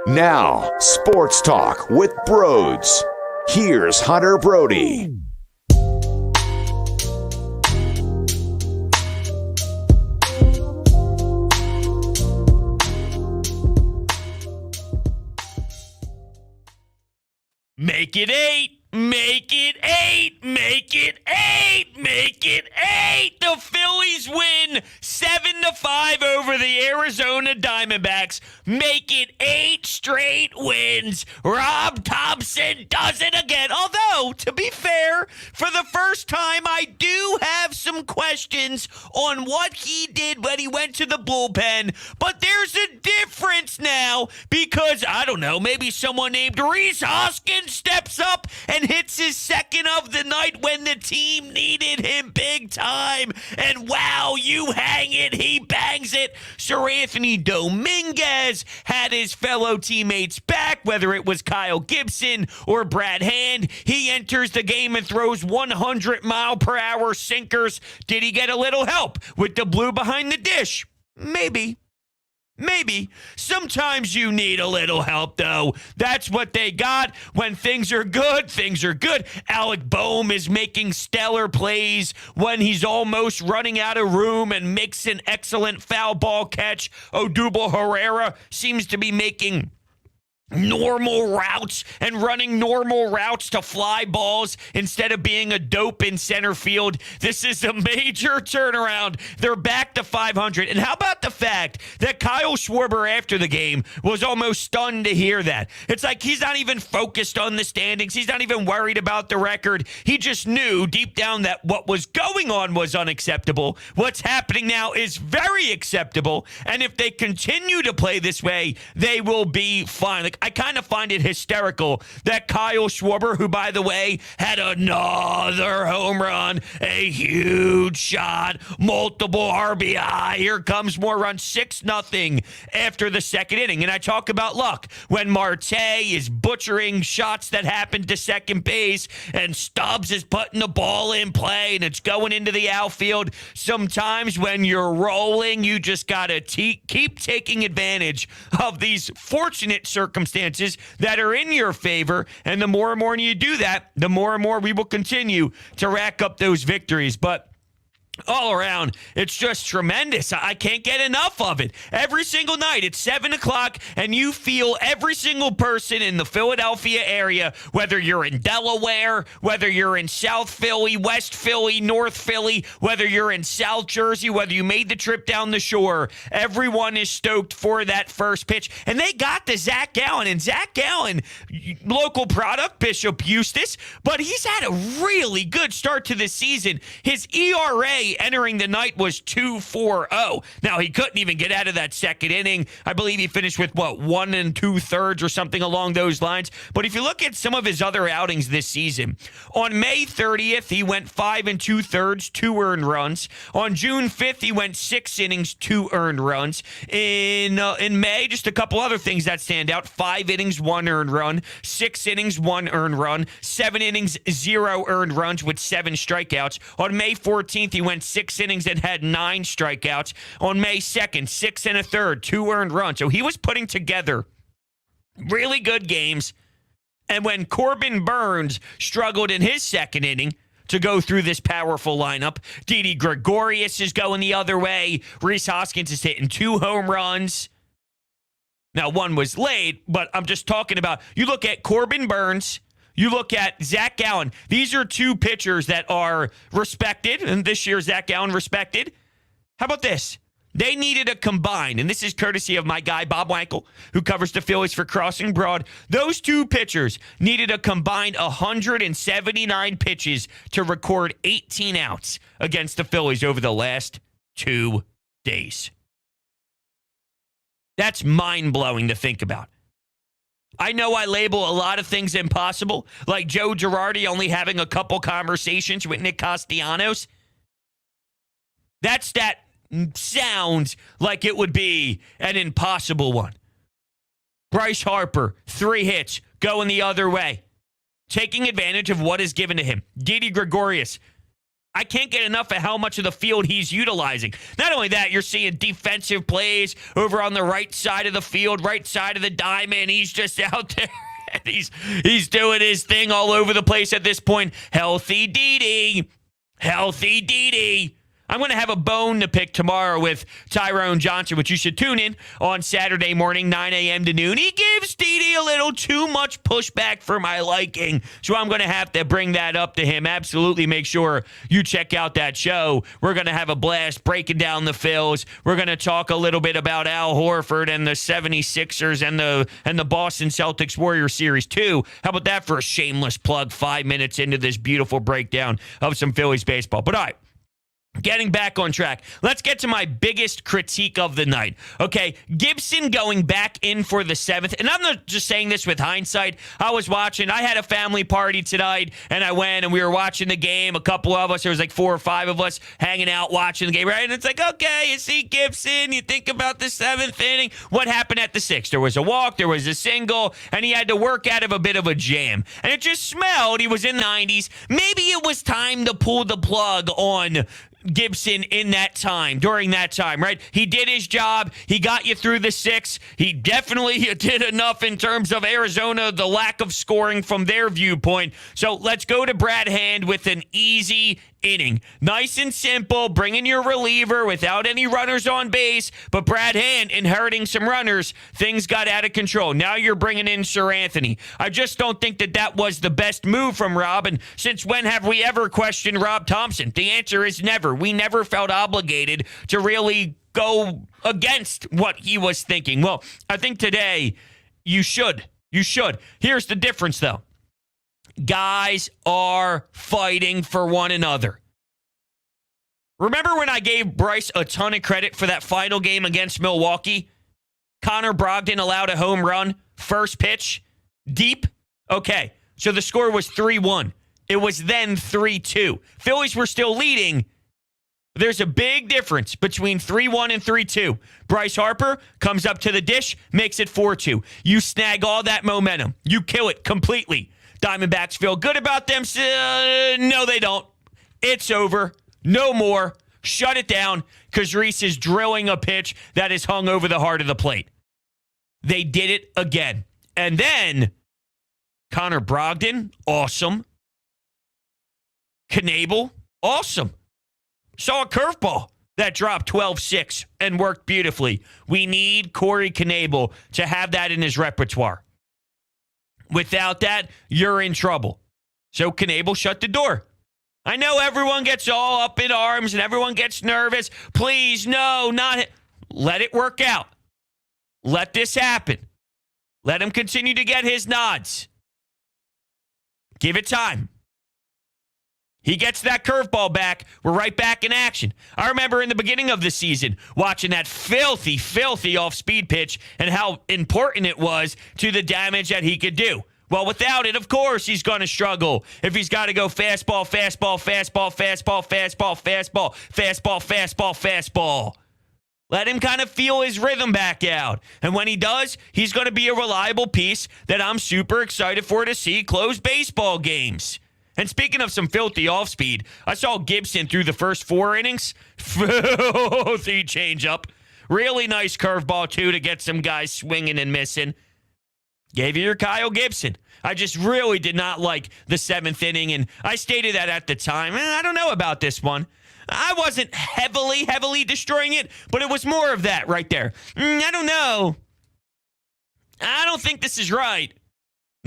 Now, Sports Talk with Broads. Here's Hunter Brody. Make it 8. Make it 8. Make it 8. Make it 8. The Phillies win 7-5 over the Arizona Diamondbacks. Make it 8 straight wins. Rob Thompson does it again. Although, to be fair, for the first time, I do have some questions on what he did when he went to the bullpen. But there's a difference now because, I don't know, maybe someone named Rhys Hoskins steps up and hits his second of the night when the team needed him big time. And wow, you hang it, he bangs it. Sir Anthony Dominguez had his fellow teammates back, whether it was Kyle Gibson or Brad Hand. He enters the game and throws 100-mile-per-hour sinkers. Did he get a little help with the blue behind the dish? Maybe. Sometimes you need a little help, though. That's what they got. When things are good, things are good. Alec Boehm is making stellar plays when he's almost running out of room and makes an excellent foul ball catch. Odubel Herrera seems to be making normal routes and running normal routes to fly balls instead of being a dope in center field. This is a major turnaround. They're back to 500. And how about the fact that Kyle Schwarber after the game was almost stunned to hear that? It's like he's not even focused on the standings. He's not even worried about the record. He just knew deep down that what was going on was unacceptable. What's happening now is very acceptable. And if they continue to play this way, they will be fine. Like, I kind of find it hysterical that Kyle Schwarber, who, by the way, had another home run, a huge shot, multiple RBI. Here comes more runs, 6-0 after the second inning. And I talk about luck. When Marte is butchering shots that happen to second base and Stubbs is putting the ball in play and it's going into the outfield, sometimes when you're rolling, you just got to keep taking advantage of these fortunate circumstances that are in your favor. And the more and more you do that, the more and more we will continue to rack up those victories. But all around, it's just tremendous. I can't get enough of it. Every single night, it's 7 o'clock, and you feel every single person in the Philadelphia area, whether you're in Delaware, whether you're in South Philly, West Philly, North Philly, whether you're in South Jersey, whether you made the trip down the shore, everyone is stoked for that first pitch. And they got to Zach Gallen, and Zach Gallen, local product, Bishop Eustace, but he's had a really good start to the season. His ERA entering the night was 2.40. Now, he couldn't even get out of that second inning. I believe he finished with, 1 2/3 or something along those lines. But if you look at some of his other outings this season, on May 30th, he went 5 2/3, 2 earned runs. On June 5th, he went 6 innings, 2 earned runs. In May, just a couple other things that stand out: 5 innings, 1 earned run; 6 innings, 1 earned run; 7 innings, 0 earned runs with 7 strikeouts. On May 14th, he went 6 innings and had 9 strikeouts. On May 2nd, 6 1/3, 2 earned runs. So he was putting together really good games. And when Corbin Burns struggled in his second inning to go through this powerful lineup, Didi Gregorius is going the other way. Rhys Hoskins is hitting 2 home runs. Now, 1 was late, but I'm just talking about, you look at Corbin Burns, you look at Zach Gallen. These are 2 pitchers that are respected, and this year Zach Gallen respected. How about this? They needed a combined, and this is courtesy of my guy Bob Wankel, who covers the Phillies for Crossing Broad. Those 2 pitchers needed a combined 179 pitches to record 18 outs against the Phillies over the last 2 days. That's mind-blowing to think about. I know I label a lot of things impossible, like Joe Girardi only having a couple conversations with Nick Castellanos. That stat sounds like it would be an impossible one. Bryce Harper, 3 hits, going the other way, taking advantage of what is given to him. Didi Gregorius, I can't get enough of how much of the field he's utilizing. Not only that, you're seeing defensive plays over on the right side of the field, right side of the diamond. He's just out there. He's doing his thing all over the place at this point. Healthy Didi. Healthy Didi. I'm going to have a bone to pick tomorrow with Tyrone Johnson, which you should tune in on Saturday morning, 9 a.m. to noon. He gives Didi a little too much pushback for my liking, so I'm going to have to bring that up to him. Absolutely make sure you check out that show. We're going to have a blast breaking down the Phils. We're going to talk a little bit about Al Horford and the 76ers and the Boston Celtics Warriors Series 2. How about that for a shameless plug 5 minutes into this beautiful breakdown of some Phillies baseball? But all right. Getting back on track, let's get to my biggest critique of the night. Okay, Gibson going back in for the 7th, and I'm not just saying this with hindsight. I had a family party tonight, and I went, and we were watching the game. A couple of us, there was like 4 or 5 of us hanging out watching the game, right? And it's like, okay, you see Gibson, you think about the 7th inning. What happened at the 6th? There was a walk, there was a single, and he had to work out of a bit of a jam. And it just smelled, he was in the 90s. Maybe it was time to pull the plug on Gibson during that time, right? He did his job. He got you through the 6th. He definitely did enough in terms of Arizona, the lack of scoring from their viewpoint. So let's go to Brad Hand with an easy inning. Nice and simple, bringing your reliever without any runners on base, but Brad Hand inheriting some runners. Things got out of control. Now you're bringing in Sir Anthony. I just don't think that was the best move from Rob, and since when have we ever questioned Rob Thompson? The answer is never. We never felt obligated to really go against what he was thinking. Well, I think today you should. Here's the difference, though. Guys are fighting for one another. Remember when I gave Bryce a ton of credit for that final game against Milwaukee? Connor Brogdon allowed a home run, first pitch, deep. Okay, so the score was 3-1. It was then 3-2. Phillies were still leading. There's a big difference between 3-1 and 3-2. Bryce Harper comes up to the dish, makes it 4-2. You snag all that momentum. You kill it completely. Diamondbacks feel good about them. No, they don't. It's over. No more. Shut it down because Rhys is drilling a pitch that is hung over the heart of the plate. They did it again. And then Connor Brogdon, awesome. Knebel, awesome. Saw a curveball that dropped 12-6 and worked beautifully. We need Corey Knebel to have that in his repertoire. Without that, you're in trouble. So Knebel shut the door. I know everyone gets all up in arms and everyone gets nervous. Please, no, not. Let it work out. Let this happen. Let him continue to get his nods. Give it time. He gets that curveball back. We're right back in action. I remember in the beginning of the season watching that filthy off-speed pitch and how important it was to the damage that he could do. Well, without it, of course, he's going to struggle. If he's got to go fastball, fastball. Let him kind of feel his rhythm back out. And when he does, he's going to be a reliable piece that I'm super excited for to see close baseball games. And speaking of some filthy off-speed, I saw Gibson through the first 4 innings. Filthy changeup. Really nice curveball, too, to get some guys swinging and missing. Gave you your Kyle Gibson. I just really did not like the 7th inning, and I stated that at the time. I don't know about this one. I wasn't heavily destroying it, but it was more of that right there. I don't know. I don't think this is right.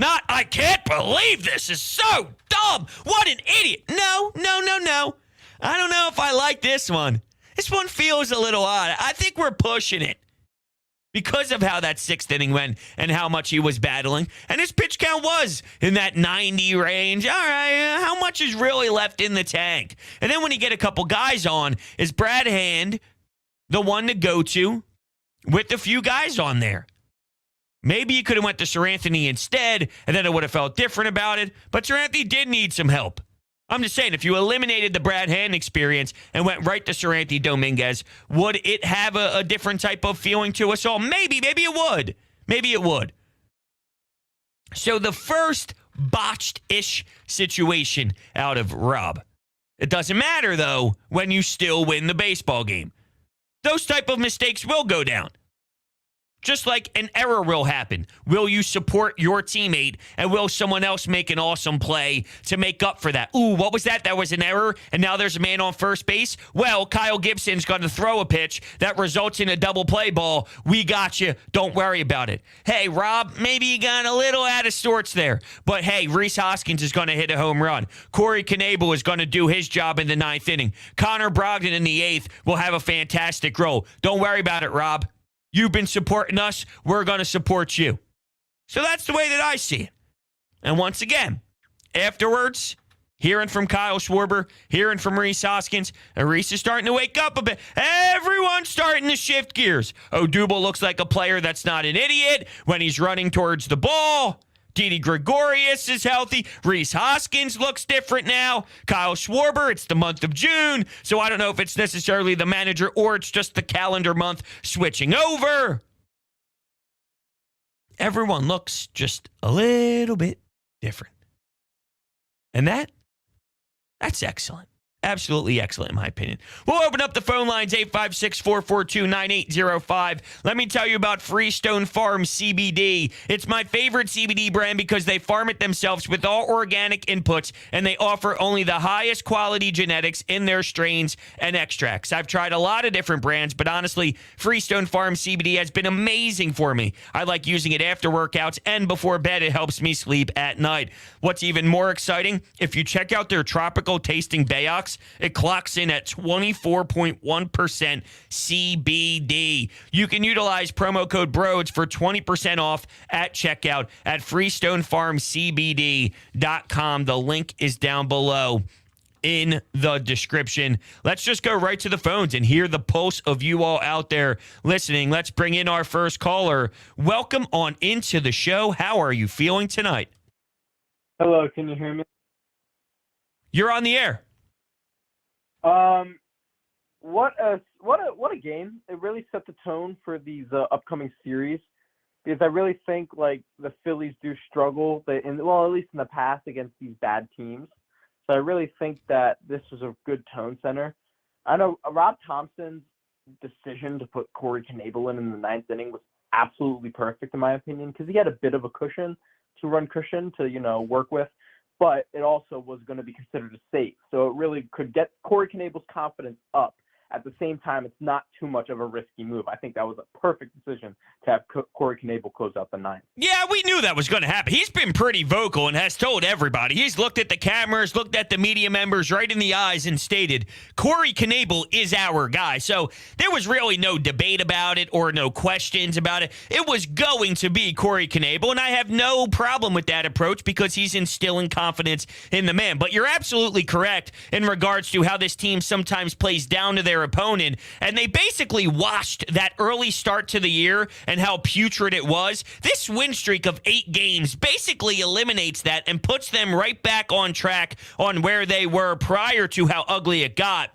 Not, I can't believe this is so dumb. What an idiot. No. I don't know if I like this one. This one feels a little odd. I think we're pushing it because of how that 6th inning went and how much he was battling. And his pitch count was in that 90 range. All right, how much is really left in the tank? And then when you get a couple guys on, is Brad Hand the one to go to with a few guys on there? Maybe you could have went to Sir Anthony instead, and then it would have felt different about it. But Sir Anthony did need some help. I'm just saying, if you eliminated the Brad Hand experience and went right to Sir Anthony Dominguez, would it have a different type of feeling to us all? Maybe it would. Maybe it would. So the first botched-ish situation out of Rob. It doesn't matter, though, when you still win the baseball game. Those type of mistakes will go down. Just like an error will happen. Will you support your teammate, and will someone else make an awesome play to make up for that? Ooh, what was that? That was an error, and now there's a man on first base? Well, Kyle Gibson's going to throw a pitch that results in a double play ball. We got you. Don't worry about it. Hey, Rob, maybe you got a little out of sorts there. But, hey, Rhys Hoskins is going to hit a home run. Corey Knebel is going to do his job in the ninth inning. Connor Brogdon in the eighth will have a fantastic role. Don't worry about it, Rob. You've been supporting us. We're going to support you. So that's the way that I see it. And once again, afterwards, hearing from Kyle Schwarber, hearing from Rhys Hoskins, and Rhys is starting to wake up a bit. Everyone's starting to shift gears. Odubel looks like a player that's not an idiot when he's running towards the ball. Didi Gregorius is healthy. Rhys Hoskins looks different now. Kyle Schwarber, it's the month of June, so I don't know if it's necessarily the manager or it's just the calendar month switching over. Everyone looks just a little bit different. And that's excellent. Absolutely excellent, in my opinion. We'll open up the phone lines, 856-442-9805. Let me tell you about Freestone Farm CBD. It's my favorite CBD brand because they farm it themselves with all organic inputs, and they offer only the highest quality genetics in their strains and extracts. I've tried a lot of different brands, but honestly, Freestone Farm CBD has been amazing for me. I like using it after workouts and before bed. It helps me sleep at night. What's even more exciting, if you check out their tropical tasting Bayox, it clocks in at 24.1% CBD. You can utilize promo code BROADS for 20% off at checkout at FreestoneFarmCBD.com. The link is down below in the description. Let's just go right to the phones and hear the pulse of you all out there listening. Let's bring in our first caller. Welcome on into the show. How are you feeling tonight? Hello, can you hear me? You're on the air. What a game. It really set the tone for these upcoming series, because I really think like the Phillies do struggle, at least in the past, against these bad teams. So I really think that this was a good tone center. I know Rob Thompson's decision to put Corey Knebel in the ninth inning was absolutely perfect in my opinion, because he had a bit of a cushion to work with. But it also was going to be considered a safe. So it really could get Corey Knebel's confidence up. At the same time, it's not too much of a risky move. I think that was a perfect decision to have Corey Knebel close out the ninth. Yeah, we knew that was going to happen. He's been pretty vocal and has told everybody. He's looked at the cameras, looked at the media members right in the eyes and stated, Corey Knebel is our guy. So there was really no debate about it or no questions about it. It was going to be Corey Knebel, and I have no problem with that approach because he's instilling confidence in the man. But you're absolutely correct in regards to how this team sometimes plays down to their opponent, and they basically washed that early start to the year and how putrid it was. This win streak of 8 games basically eliminates that and puts them right back on track on where they were prior to how ugly it got.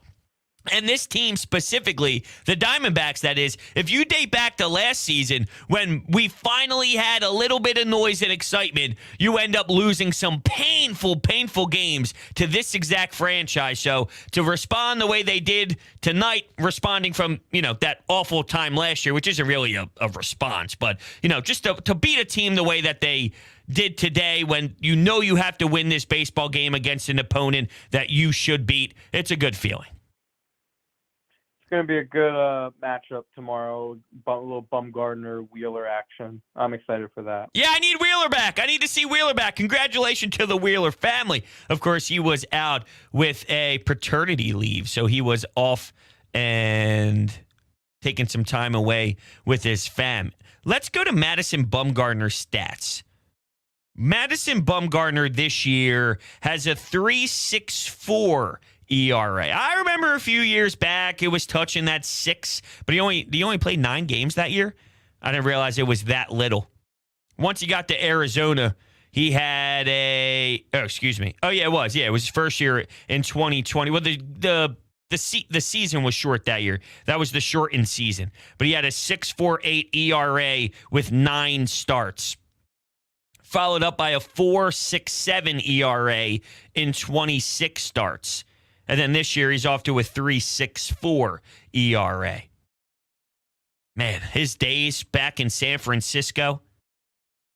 And this team specifically, the Diamondbacks, that is, if you date back to last season when we finally had a little bit of noise and excitement, you end up losing some painful games to this exact franchise. So to respond the way they did tonight, responding from, that awful time last year, which isn't really a response, but, just to beat a team the way that they did today when you have to win this baseball game against an opponent that you should beat, it's a good feeling. Going to be a good matchup tomorrow. A little Bumgarner Wheeler action. I'm excited for that. Yeah, I need Wheeler back. I need to see Wheeler back. Congratulations to the Wheeler family. Of course, he was out with a paternity leave, so he was off and taking some time away with his fam. Let's go to Madison Bumgarner's stats. Madison Bumgarner this year has a 3.64 ERA. I remember a few years back it was touching that 6, but he only played 9 games that year. I didn't realize it was that little. Once he got to Arizona, he had it was his first year in 2020. Well, the season was short that year. That was the shortened season. But he had a 6.48 ERA with 9 starts. Followed up by a 4.67 ERA in 26 starts. And then this year, he's off to a 3.64 ERA. Man, his days back in San Francisco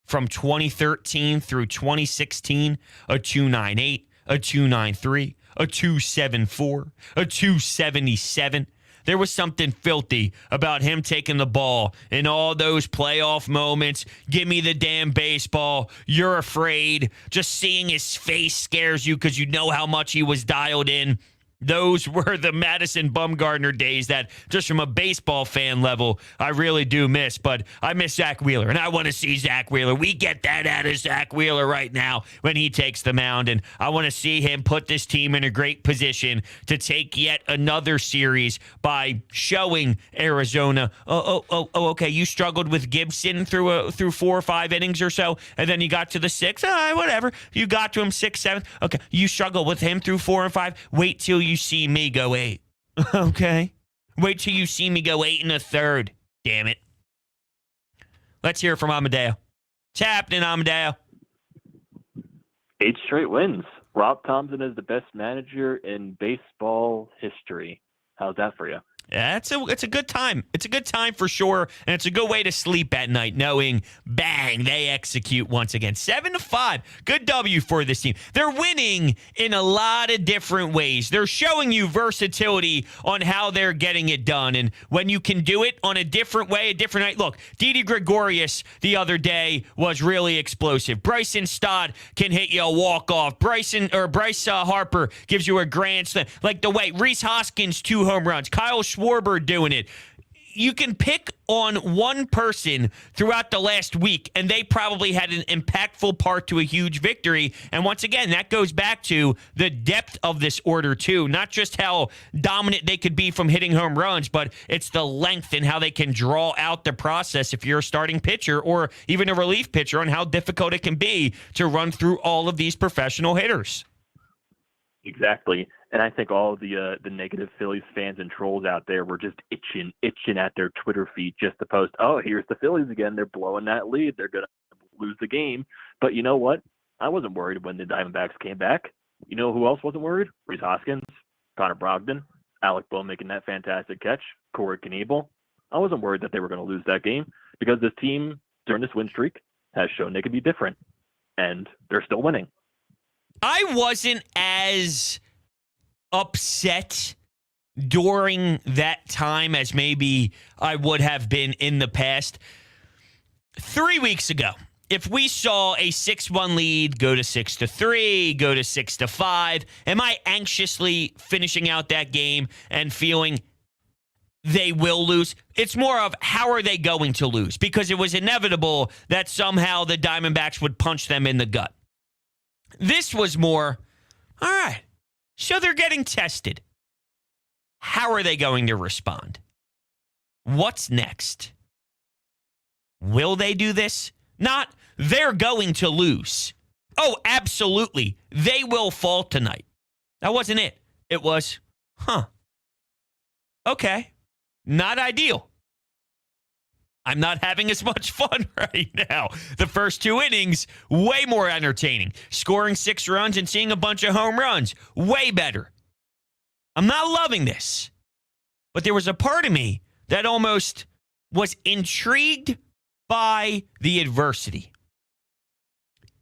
from 2013 through 2016, a 2.98, a 2.93, a 2.74, a 2.77. There was something filthy about him taking the ball in all those playoff moments. Give me the damn baseball. You're afraid. Just seeing his face scares you because you know how much he was dialed in. Those were the Madison Bumgarner days that, just from a baseball fan level, I really do miss. But I miss Zach Wheeler, and I want to see Zach Wheeler. We get that out of Zach Wheeler right now when he takes the mound, and I want to see him put this team in a great position to take yet another series by showing Arizona, okay, you struggled with Gibson through 4 or 5 innings or so, and then you got to the 6th, whatever. You got to him 6, 7. Okay, you struggle with him through 4 and 5. Wait till you see me go 8. Okay. Wait till you see me go 8 1/3. Damn it. Let's hear it from Amadeo. What's happening, Amadeo? 8 straight wins. Rob Thompson is the best manager in baseball history. How's that for you? Yeah, it's a good time. It's a good time for sure, and it's a good way to sleep at night knowing, bang, they execute once again. 7-5. Good W for this team. They're winning in a lot of different ways. They're showing you versatility on how they're getting it done, and when you can do it on a different way, a different night. Look, Didi Gregorius the other day was really explosive. Bryson Stott can hit you a walk-off. Bryce Harper gives you a grand slam. Like the way Rhys Hoskins, 2 home runs. Kyle Schwarber doing it. You can pick on one person throughout the last week, and they probably had an impactful part to a huge victory. And once again, that goes back to the depth of this order, too. Not just how dominant they could be from hitting home runs, but it's the length and how they can draw out the process if you're a starting pitcher or even a relief pitcher, on how difficult it can be to run through all of these professional hitters. Exactly. And I think all of the negative Phillies fans and trolls out there were just itching at their Twitter feed just to post, oh, here's the Phillies again. They're blowing that lead. They're going to lose the game. But you know what? I wasn't worried when the Diamondbacks came back. You know who else wasn't worried? Rhys Hoskins, Connor Brogdon, Alec Bohm making that fantastic catch, Corey Knebel. I wasn't worried that they were going to lose that game because this team, during this win streak, has shown they can be different. And they're still winning. I wasn't as upset during that time as maybe I would have been in the past. 3 weeks ago, if we saw a 6-1 lead go to 6-3, go to 6-5, am I anxiously finishing out that game and feeling they will lose? It's more of, how are they going to lose? Because it was inevitable that somehow the Diamondbacks would punch them in the gut. This was more, all right, so they're getting tested. How are they going to respond? What's next? Will they do this? Not, they're going to lose. Oh, absolutely. They will fall tonight. That wasn't it. It was, okay, not ideal. I'm not having as much fun right now. The first 2 innings, way more entertaining. Scoring 6 runs and seeing a bunch of home runs, way better. I'm not loving this. But there was a part of me that almost was intrigued by the adversity.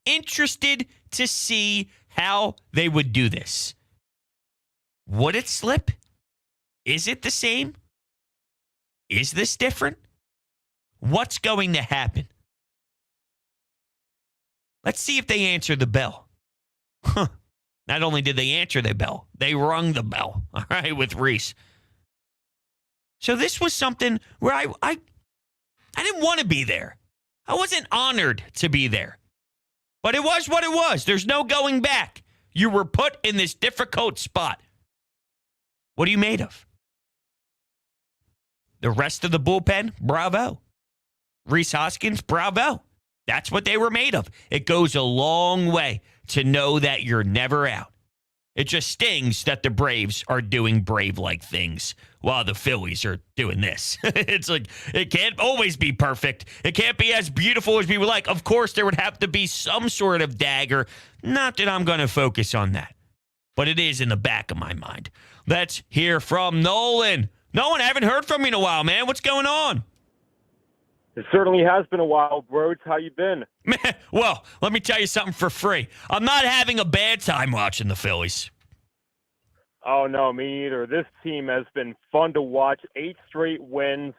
Interested to see how they would do this. Would it slip? Is it the same? Is this different? What's going to happen? Let's see if they answer the bell. Not only did they answer the bell, they rung the bell, all right, with Rhys. So this was something where I didn't want to be there. I wasn't honored to be there. But it was what it was. There's no going back. You were put in this difficult spot. What are you made of? The rest of the bullpen, bravo. Rhys Hoskins, bravo. That's what they were made of. It goes a long way to know that you're never out. It just stings that the Braves are doing Brave-like things while the Phillies are doing this. It's like, it can't always be perfect. It can't be as beautiful as we would like. Of course, there would have to be some sort of dagger. Not that I'm going to focus on that. but it is in the back of my mind. Let's hear from Nolan. Nolan, I haven't heard from you in a while, man. What's going on? It certainly has been a while, Rhodes. How you been? Man, well, let me tell you something for free. I'm not having a bad time watching the Phillies. Oh, no, me neither. This team has been fun to watch. 8 straight wins.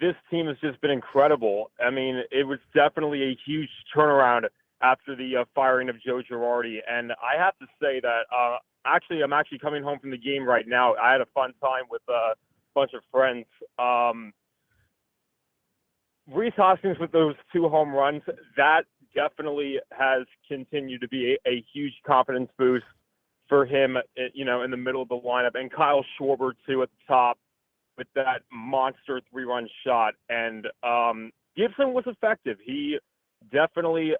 This team has just been incredible. I mean, it was definitely a huge turnaround after the firing of Joe Girardi. And I have to say that I'm actually coming home from the game right now. I had a fun time with a bunch of friends. Rhys Hoskins with those 2 home runs, that definitely has continued to be a huge confidence boost for him, in the middle of the lineup. And Kyle Schwarber, too, at the top with that monster 3-run shot. And Gibson was effective. He definitely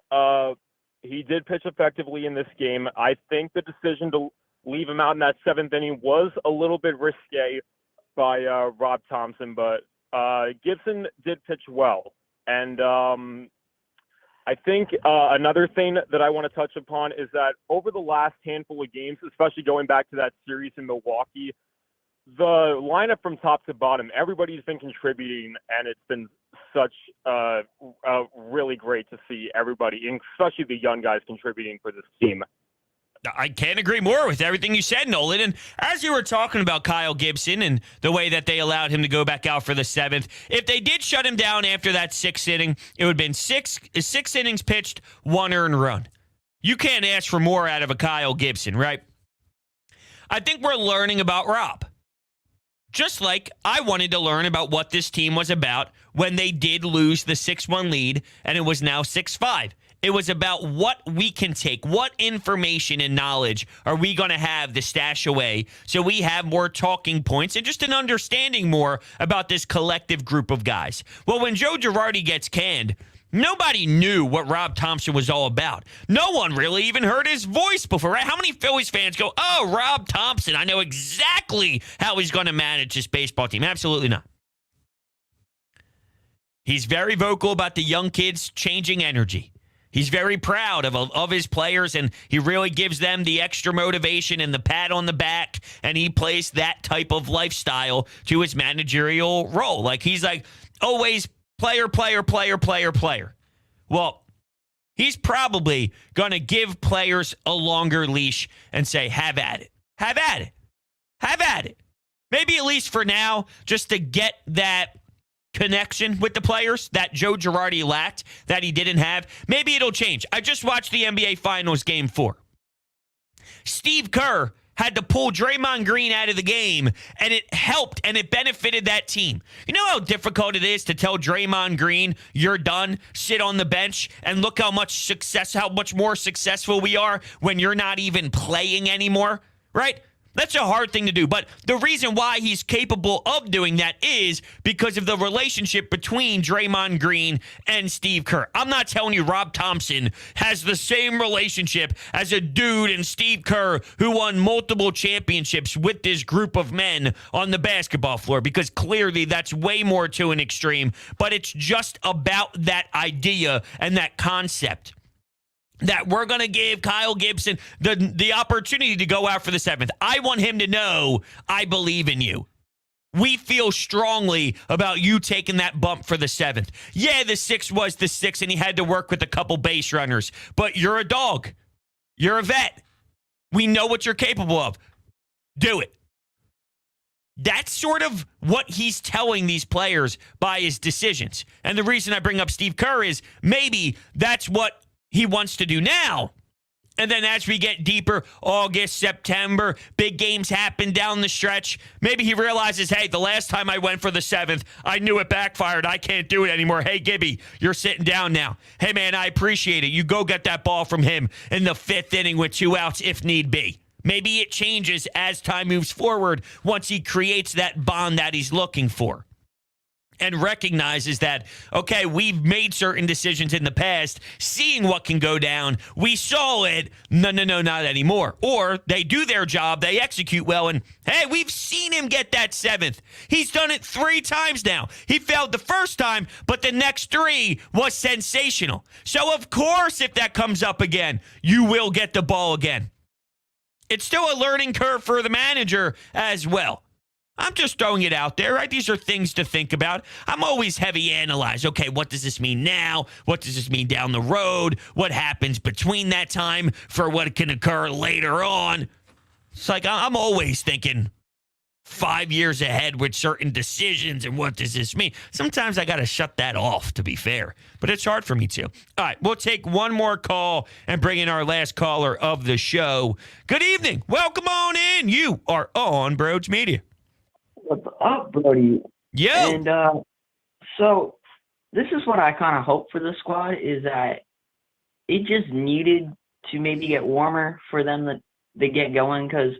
he did pitch effectively in this game. I think the decision to leave him out in that 7th inning was a little bit risque by Rob Thompson, but Gibson did pitch well. And I think another thing that I want to touch upon is that over the last handful of games, especially going back to that series in Milwaukee, the lineup from top to bottom, everybody's been contributing, and it's been such really great to see everybody, especially the young guys, contributing for this team. I can't agree more with everything you said, Nolan. And as you were talking about Kyle Gibson and the way that they allowed him to go back out for the 7th, if they did shut him down after that 6th inning, it would have been six innings pitched, 1 earned run. You can't ask for more out of a Kyle Gibson, right? I think we're learning about Rob. Just like I wanted to learn about what this team was about when they did lose the 6-1 lead and it was now 6-5. It was about what we can take, what information and knowledge are we going to have to stash away so we have more talking points and just an understanding more about this collective group of guys. Well, when Joe Girardi gets canned, nobody knew what Rob Thompson was all about. No one really even heard his voice before, right? How many Phillies fans go, oh, Rob Thompson, I know exactly how he's going to manage this baseball team? Absolutely not. He's very vocal about the young kids changing energy. He's very proud of his players, and he really gives them the extra motivation and the pat on the back, and he plays that type of lifestyle to his managerial role. Like, he's like, always player, player, player, player, player. Well, he's probably going to give players a longer leash and say, have at it. Have at it. Have at it. Maybe at least for now, just to get that connection with the players that Joe Girardi lacked, that he didn't have. Maybe it'll change. I just watched the NBA Finals Game 4. Steve Kerr had to pull Draymond Green out of the game, and it helped, and it benefited that team. You know how difficult it is to tell Draymond Green, you're done, sit on the bench, and look how much more successful we are when you're not even playing anymore, right? That's a hard thing to do, but the reason why he's capable of doing that is because of the relationship between Draymond Green and Steve Kerr. I'm not telling you Rob Thompson has the same relationship as a dude and Steve Kerr who won multiple championships with this group of men on the basketball floor, because clearly that's way more to an extreme, but it's just about that idea and that concept that we're going to give Kyle Gibson the opportunity to go out for the 7th. I want him to know I believe in you. We feel strongly about you taking that bump for the 7th. Yeah, the 6 was the 6, and he had to work with a couple base runners. But you're a dog. You're a vet. We know what you're capable of. Do it. That's sort of what he's telling these players by his decisions. And the reason I bring up Steve Kerr is maybe that's what he wants to do now. And then as we get deeper, August, September, big games happen down the stretch. Maybe he realizes, hey, the last time I went for the 7th, I knew it backfired. I can't do it anymore. Hey, Gibby, you're sitting down now. Hey, man, I appreciate it. You go get that ball from him in the 5th inning with 2 outs if need be. Maybe it changes as time moves forward once he creates that bond that he's looking for. and recognizes that, okay, we've made certain decisions in the past, seeing what can go down. We saw it. No, not anymore. Or they do their job, they execute well, and hey, we've seen him get that 7th. He's done it 3 times now. He failed the first time, but the next 3 was sensational. So, of course, if that comes up again, you will get the ball again. It's still a learning curve for the manager as well. I'm just throwing it out there, right? These are things to think about. I'm always heavy analyze. Okay, what does this mean now? What does this mean down the road? What happens between that time for what can occur later on? It's like I'm always thinking 5 years ahead with certain decisions and what does this mean? Sometimes I got to shut that off, to be fair, but it's hard for me to. All right, we'll take one more call and bring in our last caller of the show. Good evening. Welcome on in. You are on Broads Media. What's up, Brody? Yeah. And so this is what I kind of hope for the squad is that it just needed to maybe get warmer for them to get going because,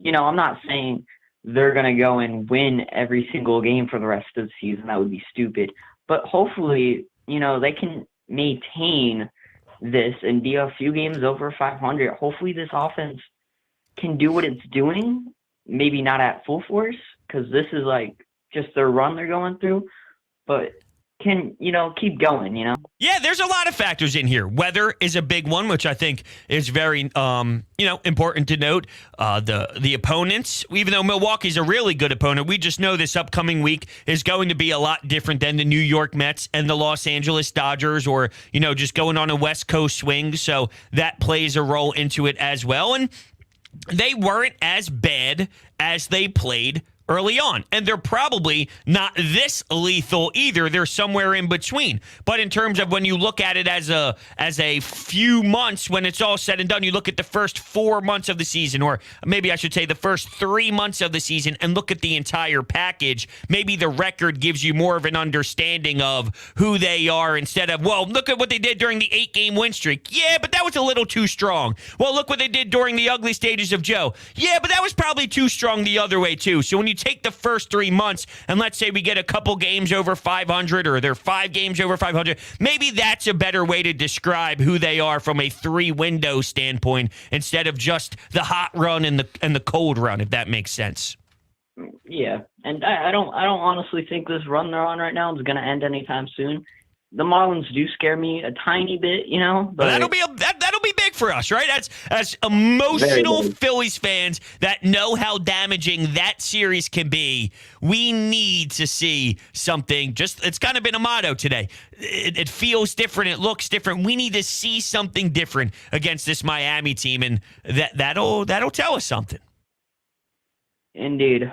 I'm not saying they're going to go and win every single game for the rest of the season. That would be stupid. But hopefully, they can maintain this and be a few games over 500. Hopefully this offense can do what it's doing, maybe not at full force, because this is like just their run they're going through, but can, keep going, Yeah, there's a lot of factors in here. Weather is a big one, which I think is very, important to note. The opponents, even though Milwaukee's a really good opponent, we just know this upcoming week is going to be a lot different than the New York Mets and the Los Angeles Dodgers or, just going on a West Coast swing. So that plays a role into it as well. And they weren't as bad as they played early on. And they're probably not this lethal either. They're somewhere in between. But in terms of when you look at it as a few months, when it's all said and done, you look at the first 4 months of the season, or maybe I should say the first 3 months of the season, and look at the entire package, maybe the record gives you more of an understanding of who they are instead of, well, look at what they did during the 8-game win streak. Yeah, but that was a little too strong. Well, look what they did during the ugly stages of Joe. Yeah, but that was probably too strong the other way too. So when you take the first 3 months and let's say we get a couple games over 500 or they're 5 games over 500, maybe that's a better way to describe who they are from a 3-window standpoint instead of just the hot run and the cold run, if that makes sense. Yeah, and I don't honestly think this run they're on right now is going to end anytime soon. The Marlins do scare me a tiny bit, but that'll be big for us, right? As emotional Phillies fans that know how damaging that series can be, we need to see something. It's kind of been a motto today. It feels different. It looks different. We need to see something different against this Miami team, and that'll tell us something. Indeed.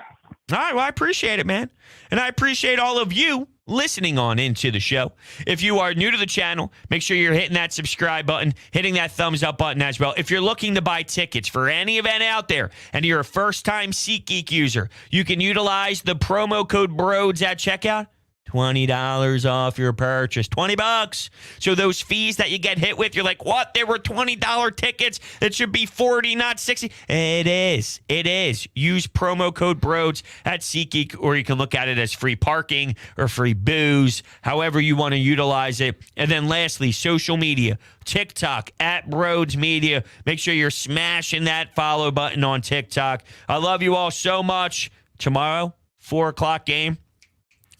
All right, well, I appreciate it, man. And I appreciate all of you listening on into the show. If you are new to the channel, make sure you're hitting that subscribe button, hitting that thumbs up button as well. If you're looking to buy tickets for any event out there and you're a first-time SeatGeek user, you can utilize the promo code BROADS at checkout. $20 off your purchase. $20. So those fees that you get hit with, you're like, what? There were $20 tickets. It should be $40, not $60. It is. Use promo code BROADS at SeatGeek, or you can look at it as free parking or free booze, however you want to utilize it. And then lastly, social media. TikTok at Broads Media. Make sure you're smashing that follow button on TikTok. I love you all so much. Tomorrow, 4 o'clock game.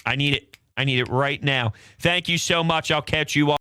I need it right now. Thank you so much. I'll catch you all.